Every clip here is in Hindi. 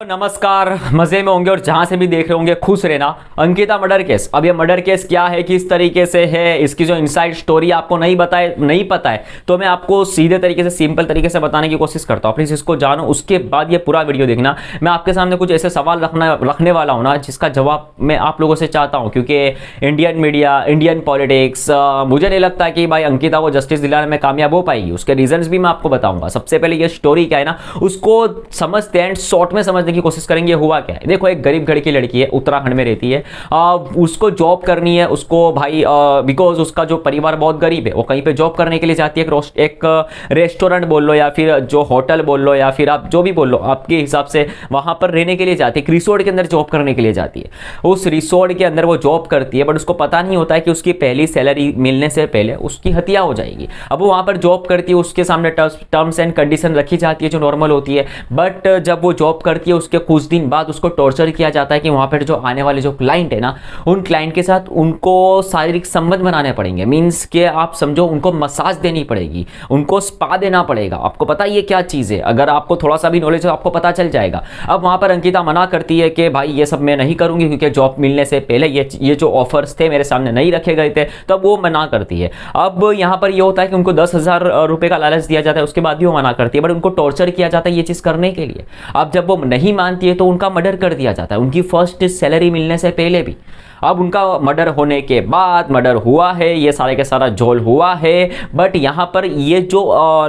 नमस्कार। मजे में होंगे और जहां से भी देख रहे होंगे खुश रहना। अंकिता मर्डर केस, अब ये मर्डर केस क्या है, किस तरीके से है, इसकी जो इनसाइड स्टोरी आपको नहीं पता है तो मैं आपको सीधे तरीके से सिंपल तरीके से बताने की कोशिश करता हूं। प्लीज इसको जानो, उसके बाद ये पूरा वीडियो देखना। मैं आपके सामने कुछ ऐसे सवाल रखने वाला हूं ना जिसका जवाब मैं आप लोगों से चाहता हूं, क्योंकि इंडियन मीडिया, इंडियन पॉलिटिक्स, मुझे नहीं लगता कि भाई अंकिता को जस्टिस दिलाने में कामयाब हो पाएगी। उसके रीजंस भी मैं आपको बताऊंगा। सबसे पहले ये स्टोरी क्या है ना, उसको समझते हैं, शॉर्ट में समझने की कोशिश करेंगे हुआ क्या है। देखो, एक गरीब घर की लड़की है, उत्तराखंड में रहती है। उसको जॉब करनी है, उसको भाई बिकॉज उसका जो परिवार बहुत गरीब है, वो कहीं पे जॉब करने के लिए जाती है। एक रेस्टोरेंट बोल लो या फिर जो होटल बोल लो या फिर आप जो भी बोल लो, आपके हिसाब से वहां पर रहने के लिए जाती है। एक रिसोर्ट के अंदर जॉब करने के लिए जाती है। उस रिसोर्ट के अंदर वो जॉब करती है, बट उसको पता नहीं होता है कि उसकी पहली सैलरी मिलने से पहले उसकी हत्या हो जाएगी। अब वो वहां पर जॉब करती है, उसके सामने टर्म्स एंड कंडीशन रखी जाती है जो नॉर्मल होती है। बट जब वो जॉब करती है, उसके कुछ दिन बाद उसको टॉर्चर किया जाता है कि वहां पर जो आने वाले जो क्लाइंट है ना, उन क्लाइंट के साथ उनको शारीरिक संबंध बनाने पड़ेंगे। मींस के आप समझो, उनको मसाज देनी पड़ेगी, उनको स्पा देना पड़ेगा। आपको पता है ये क्या चीज है? अगर आपको थोड़ा सा भी नॉलेज हो आपको पता चल जाएगा। अब वहां पर अंकिता मना करती है कि भाई ये सब मैं नहीं करूंगी, क्योंकि जॉब मिलने से पहले ये जो ऑफर्स थे मेरे सामने नहीं रखे गए थे, तब वो मना करती है। अब यहां पर ये होता है कि उनको 10,000 रुपए का लालच दिया जाता है, उसके बाद भी वो मना करती है, बट उनको टॉर्चर किया जाता है ये चीज करने के लिए। अब जब वो नहीं मानती है तो उनका मर्डर कर दिया जाता है, उनकी फर्स्ट सैलरी मिलने से पहले भी। अब उनका मर्डर होने के बाद, मर्डर हुआ है, ये सारे के सारा झोल हुआ है। बट यहां पर ये जो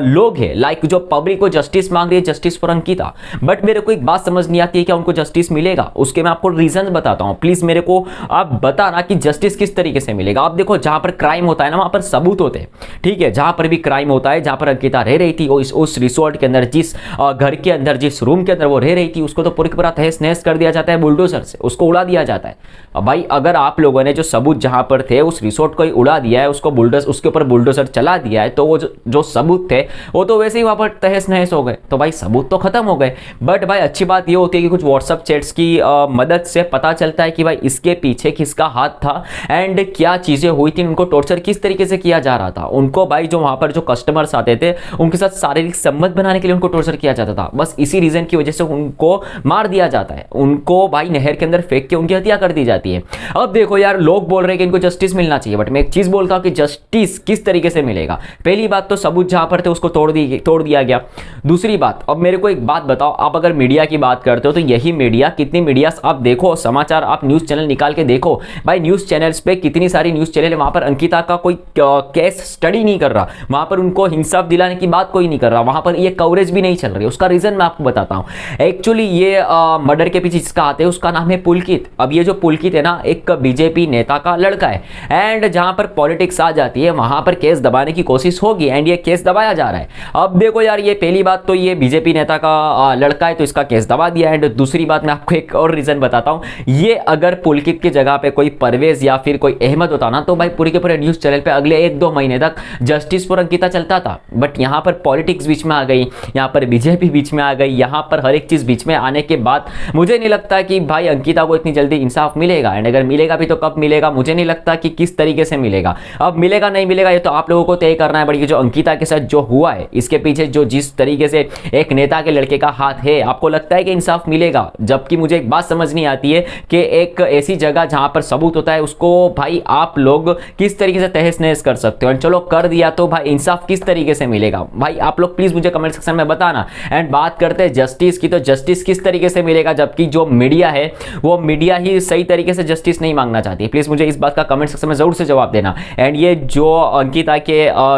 लोग हैं, लाइक जो पब्लिक को जस्टिस मांग रही है, जस्टिस फॉर अंकिता, बट मेरे को एक बात समझ नहीं आती है, क्या उनको जस्टिस मिलेगा? उसके मैं आपको रीजन बताता हूं। प्लीज मेरे को आप बताना कि जस्टिस किस तरीके से मिलेगा। आप देखो, जहां पर क्राइम होता है ना, वहां पर सबूत होते हैं, ठीक है। जहां पर भी क्राइम होता है, जहां पर अंकिता रह रही थी, उस रिसोर्ट के अंदर, जिस घर के अंदर, जिस रूम के अंदर वो रह रही थी, उसको तो पूरी पूरा तहस नहस कर दिया जाता है बुलडोजर से, उसको उड़ा दिया जाता है। अब भाई अगर आप लोगों ने जो सबूत जहां पर थे, उस रिसोर्ट को ही उड़ा दिया है, उसको उसके ऊपर बुलडोजर चला दिया है, तो वो जो सबूत थे वो तो वैसे ही वहां पर तहस नहस हो गए। तो भाई सबूत तो खत्म हो गए। बट भाई अच्छी बात ये होती है कि कुछ व्हाट्सएप चैट्स की मदद से पता चलता है कि भाई इसके पीछे किसका हाथ था एंड क्या चीजें हुई थी, उनको टॉर्चर किस तरीके से किया जा रहा था। उनको भाई जो वहां पर जो कस्टमर्स आते थे, उनके साथ शारीरिक संबंध बनाने के लिए उनको टॉर्चर किया जाता था। बस इसी रीजन की वजह से उनको मार दिया जाता है, उनको भाई नहर के अंदर फेंक के उनकी हत्या कर दी जाती है। अब देखो यार, लोग बोल रहे हैं कि इनको जस्टिस मिलना चाहिए, बट मैं एक चीज बोलता हूं कि जस्टिस किस तरीके से मिलेगा। पहली बात तो सबूत जहां पर थे उसको तोड़ दिया गया। दूसरी बात, अब मेरे को एक बात बताओ, आप अगर मीडिया की बात करते हो तो यही मीडिया, कितनी मीडिया आप देखो, समाचार आप न्यूज चैनल निकाल के देखो भाई, न्यूज चैनल्स पे कितनी सारी न्यूज चैनल है, वहां पर अंकिता का कोई केस स्टडी नहीं कर रहा, वहां पर उनको इंसाफ दिलाने की बात कोई नहीं कर रहा, वहां पर ये कवरेज भी नहीं चल रही। उसका रीजन मैं आपको बताता हूं। एक्चुअली ये मर्डर के पीछे जिसका हाथ है उसका नाम है पुलकित। अब ये जो पुलकित है ना, एक बीजेपी नेता का लड़का है, एंड जहां पर पॉलिटिक्स आ जाती है वहां पर केस दबाने की कोशिश होगी, एंड ये केस दबाया जा रहा है। अब देखो यार, ये पहली बात तो ये बीजेपी नेता का लड़का है तो इसका केस दबा दिया। एंड दूसरी बात मैं आपको एक और रीजन बताता हूं, ये अगर पुलकित की जगह पे कोई परवेज या फिर कोई अहमद होता ना, तो भाई पूरे के पूरे न्यूज चैनल पे अगले 1-2 महीने तक जस्टिस फॉर अंकिता चलता था। बट यहां पर पॉलिटिक्स बीच में आ गई, यहां पर बीजेपी बीच में आ गई, यहां पर हर एक चीज बीच में आने के बाद मुझे नहीं लगता कि भाई अंकिता को इतनी जल्दी इंसाफ मिलेगा। एंड अगर मिलेगा भी तो कब मिलेगा, मुझे नहीं लगता कि किस तरीके से मिलेगा। अब मिलेगा नहीं मिलेगा ये तो आप लोगों को तय करना है। बट ये जो अंकिता के साथ जो हुआ है, इसके पीछे जो जिस तरीके से एक नेता के लड़के का हाथ है, आपको लगता है कि इंसाफ मिलेगा? जबकि मुझे एक बात समझ नहीं आती है कि एक ऐसी जगह जहां पर सबूत होता है, उसको भाई आप लोग किस तरीके से तहस नहस कर सकते हो। एंड चलो कर दिया तो भाई इंसाफ किस तरीके से मिलेगा? भाई आप लोग प्लीज मुझे कमेंट सेक्शन में बताना। एंड बात करते हैं जस्टिस की, तो जस्टिस किस तरीके से मिलेगा, जबकि जो मीडिया है वो मीडिया ही सही तरीके से जस्टिस नहीं मांगना चाहती है। प्लीज मुझे इस बात का कमेंट सेक्शन में जरूर से जवाब देना। एंड ये जो अंकिता के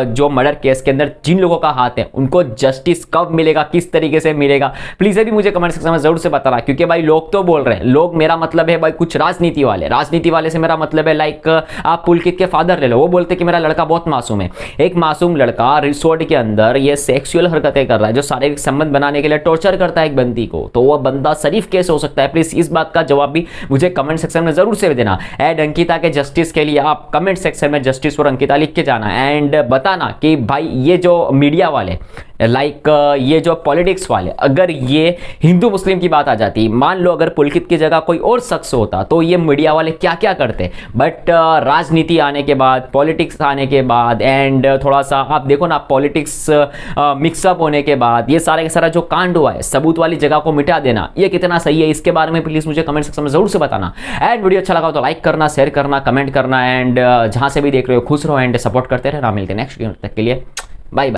जो मर्डर केस के अंदर जिन लोगों का हाथ है, उनको जस्टिस कब मिलेगा, किस तरीके से मिलेगा, प्लीज ये भी मुझे कमेंट सेक्शन में जरूर से बताना। क्योंकि भाई लोग तो बोल रहे हैं, लोग, मेरा मतलब है भाई कुछ राजनीति वाले से मेरा मतलब है, लाइक आप पुलकित के फादर ले लो, वो बोलते कि मेरा लड़का बहुत मासूम है। एक मासूम लड़का रिसोर्ट के अंदर ये सेक्सुअल हरकतें कर रहा है, जो शारीरिक संबंध बनाने के लिए टॉर्चर करता है एक बंदी को, तो वो बंदा शरीफ कैसे हो सकता है? प्लीज इस बात का जवाब भी मुझे कमेंट सेक्शन में जरूर से देना। एंड अंकिता के जस्टिस के लिए आप कमेंट सेक्शन में जस्टिस फॉर अंकिता लिख के जाना एंड बताना कि भाई ये जो मीडिया वाले लाइक ये जो पॉलिटिक्स वाले, अगर ये हिंदू मुस्लिम की बात आ जाती, मान लो अगर पुलकित की जगह कोई और शख्स होता तो ये मीडिया वाले क्या क्या करते, बट राजनीति आने के बाद, पॉलिटिक्स आने के बाद एंड थोड़ा सा आप देखो ना, पॉलिटिक्स मिक्सअप होने के बाद ये सारा का सारा जो कांड हुआ है, सबूत वाली जगह को मिटा देना, ये कितना सही है, इसके बारे में प्लीज मुझे कमेंट सेक्शन में जरूर से बताना। एंड वीडियो अच्छा लगा हो तो लाइक करना, शेयर करना, कमेंट करना एंड जहां से भी देख रहे हो खुश रहो एंड सपोर्ट करते रहना। मिलते हैं नेक्स्ट वीडियो, तक के लिए बाय बाय।